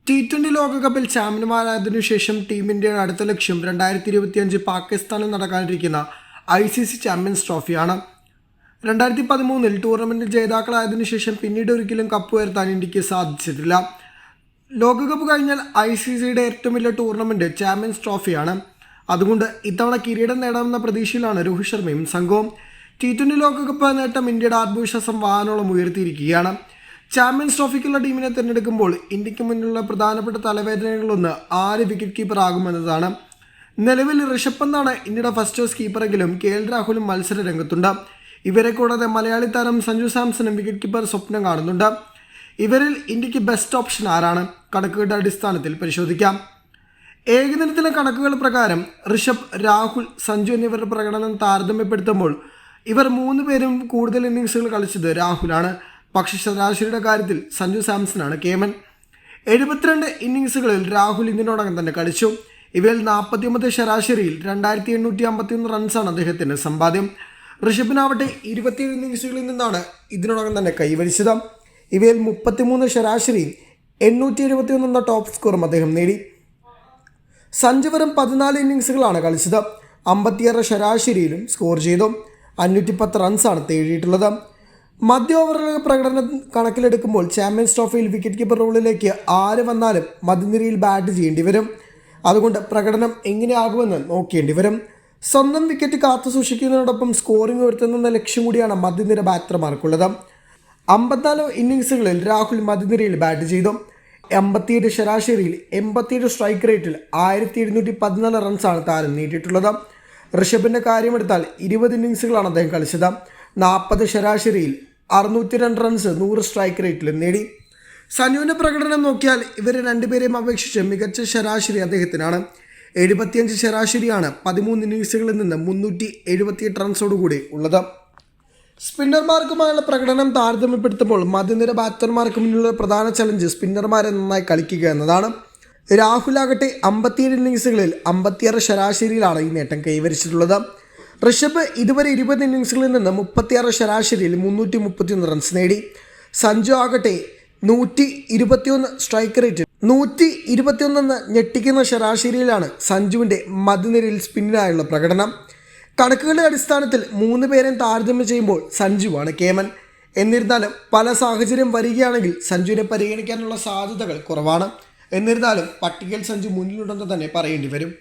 T20 ലോകകപ്പിൽ ചാമ്പ്യന്മാരായതിനു ശേഷം team ഇന്ത്യയുടെ അടുത്ത ലക്ഷ്യം 2025 പാകിസ്ഥാനിൽ നടക്കാനിരിക്കുന്ന ICC ചാമ്പ്യൻസ് ട്രോഫിയാണ്. 2013 ടൂർണമെൻറ്റിൽ ജേതാക്കളായതിനു ശേഷം പിന്നീട് ഒരിക്കലും കപ്പ് ഉയർത്താൻ ഇന്ത്യക്ക് സാധിച്ചിട്ടില്ല. ലോകകപ്പ് കഴിഞ്ഞാൽ ICCയുടെ ഏറ്റവും വലിയ ടൂർണമെൻറ്റ് ചാമ്പ്യൻസ് ട്രോഫിയാണ്. അതുകൊണ്ട് ഇത്തവണ കിരീടം നേടാമെന്ന പ്രതീക്ഷയിലാണ് രോഹിത് ശർമ്മയും സംഘവും. T20 ലോകകപ്പ് നേട്ടം ഇന്ത്യയുടെ ആത്മവിശ്വാസം വാനോളം ഉയർത്തിയിരിക്കുകയാണ്. ചാമ്പ്യൻസ് ട്രോഫിക്കുള്ള ടീമിനെ തിരഞ്ഞെടുക്കുമ്പോൾ ഇന്ത്യക്ക് മുന്നിലുള്ള പ്രധാനപ്പെട്ട തലവേദനകളൊന്ന് ആര് വിക്കറ്റ് കീപ്പർ ആകുമെന്നതാണ്. നിലവിൽ ഋഷഭ് പന്താണ് ഇന്ത്യയുടെ ഫസ്റ്റ് ചോയ്സ് കീപ്പറെങ്കിലും KL രാഹുലും മത്സര രംഗത്തുണ്ട്. ഇവരെ കൂടാതെ മലയാളി താരം സഞ്ജു സാംസണും വിക്കറ്റ് കീപ്പർ സ്വപ്നം കാണുന്നുണ്ട്. ഇവരിൽ ഇന്ത്യക്ക് ബെസ്റ്റ് ഓപ്ഷൻ ആരാണ്? കണക്കുകളുടെ അടിസ്ഥാനത്തിൽ പരിശോധിക്കാം. ഏകദിനത്തിലെ കണക്കുകൾ പ്രകാരം ഋഷഭ്, രാഹുൽ, സഞ്ജു എന്നിവരുടെ പ്രകടനം താരതമ്യപ്പെടുത്തുമ്പോൾ ഇവർ 3 പേരും കൂടുതൽ ഇന്നിങ്സുകൾ കളിച്ചത് രാഹുലാണ്. പക്ഷേ ശരാശരിയുടെ കാര്യത്തിൽ സഞ്ജു സാംസണാണ് കേമൻ. 72 ഇന്നിങ്സുകളിൽ രാഹുൽ ഇതിനോടകം തന്നെ കളിച്ചു. ഇവയിൽ 49 ശരാശരിയിൽ 2851 റൺസാണ് അദ്ദേഹത്തിൻ്റെ സമ്പാദ്യം. ഋഷഭിനാവട്ടെ 27 ഇന്നിങ്സുകളിൽ നിന്നാണ് ഇതിനോടകം തന്നെ കൈവരിച്ചത്. ഇവയിൽ 33 ശരാശരിയിൽ 871 എന്ന ടോപ്പ് സ്കോറും അദ്ദേഹം നേടി. സഞ്ജു വെറും 14 ഇന്നിങ്സുകളാണ് കളിച്ചത്. 56 ശരാശരിയിലും സ്കോർ ചെയ്തു. 510 റൺസാണ് തേടിയിട്ടുള്ളത്. മധ്യ ഓവറുകളുടെ പ്രകടനം കണക്കിലെടുക്കുമ്പോൾ ചാമ്പ്യൻസ് ട്രോഫിയിൽ വിക്കറ്റ് കീപ്പർ റോളിലേക്ക് ആര് വന്നാലും മധ്യനിരയിൽ ബാറ്റ് ചെയ്യേണ്ടി വരും. അതുകൊണ്ട് പ്രകടനം എങ്ങനെയാകുമെന്ന് നോക്കേണ്ടി വരും. സ്വന്തം വിക്കറ്റ് കാത്തു സൂക്ഷിക്കുന്നതിനോടൊപ്പം സ്കോറിംഗ് ഉയർത്തുന്ന ലക്ഷ്യം കൂടിയാണ് മധ്യനിര ബാറ്റർമാർക്കുള്ളത്. 54 ഇന്നിങ്സുകളിൽ രാഹുൽ മധ്യനിരയിൽ ബാറ്റ് ചെയ്തു. 87 ശരാശരിയിൽ 87 സ്ട്രൈക്ക് റേറ്റിൽ 1714 റൺസാണ് താരം നേടിയിട്ടുള്ളത്. ഋഷഭിൻ്റെ കാര്യമെടുത്താൽ 20 ഇന്നിങ്സുകളാണ് അദ്ദേഹം കളിച്ചത്. 40 ശരാശരിയിൽ 602 റൺസ് 100 സ്ട്രൈക്ക് റേറ്റിലും നേടി. സഞ്ജുവിൻ്റെ പ്രകടനം നോക്കിയാൽ ഇവർ രണ്ടുപേരെയും അപേക്ഷിച്ച് മികച്ച ശരാശരി അദ്ദേഹത്തിനാണ്. 75 ശരാശരിയാണ് 13 ഇന്നിങ്സുകളിൽ നിന്ന് 378 റൺസോടുകൂടി ഉള്ളത്. സ്പിന്നർമാർക്കുമായുള്ള പ്രകടനം താരതമ്യപ്പെടുത്തുമ്പോൾ മധ്യനിര ബാറ്റർമാർക്ക് മുന്നിലുള്ള പ്രധാന ചലഞ്ച് സ്പിന്നർമാരെ നന്നായി കളിക്കുക എന്നതാണ്. രാഹുൽ ആകട്ടെ 57 ഇന്നിങ്സുകളിൽ 56 ശരാശരിയിലാണ് ഈ നേട്ടം കൈവരിച്ചിട്ടുള്ളത്. ഋഷഭ് ഇതുവരെ 20 ഇന്നിങ്സുകളിൽ നിന്ന് 36 ശരാശരിയിൽ 331 റൺസ് നേടി. സഞ്ജു ആകട്ടെ 121 സ്ട്രൈക്ക് റേറ്റിൽ 121 എന്ന ഞെട്ടിക്കുന്ന ശരാശരിയിലാണ് സഞ്ജുവിൻ്റെ മധ്യനിരയിൽ സ്പിന്നിനായുള്ള പ്രകടനം. കണക്കുകളുടെ അടിസ്ഥാനത്തിൽ 3 പേരെയും താരതമ്യം ചെയ്യുമ്പോൾ സഞ്ജുവാണ് കേമൻ. എന്നിരുന്നാലും പല സാഹചര്യം വരികയാണെങ്കിൽ സഞ്ജുവിനെ പരിഗണിക്കാനുള്ള സാധ്യതകൾ കുറവാണ്. എന്നിരുന്നാലും പട്ടികയിൽ സഞ്ജു മുന്നിലുണ്ടെന്ന് തന്നെ പറയേണ്ടി വരും.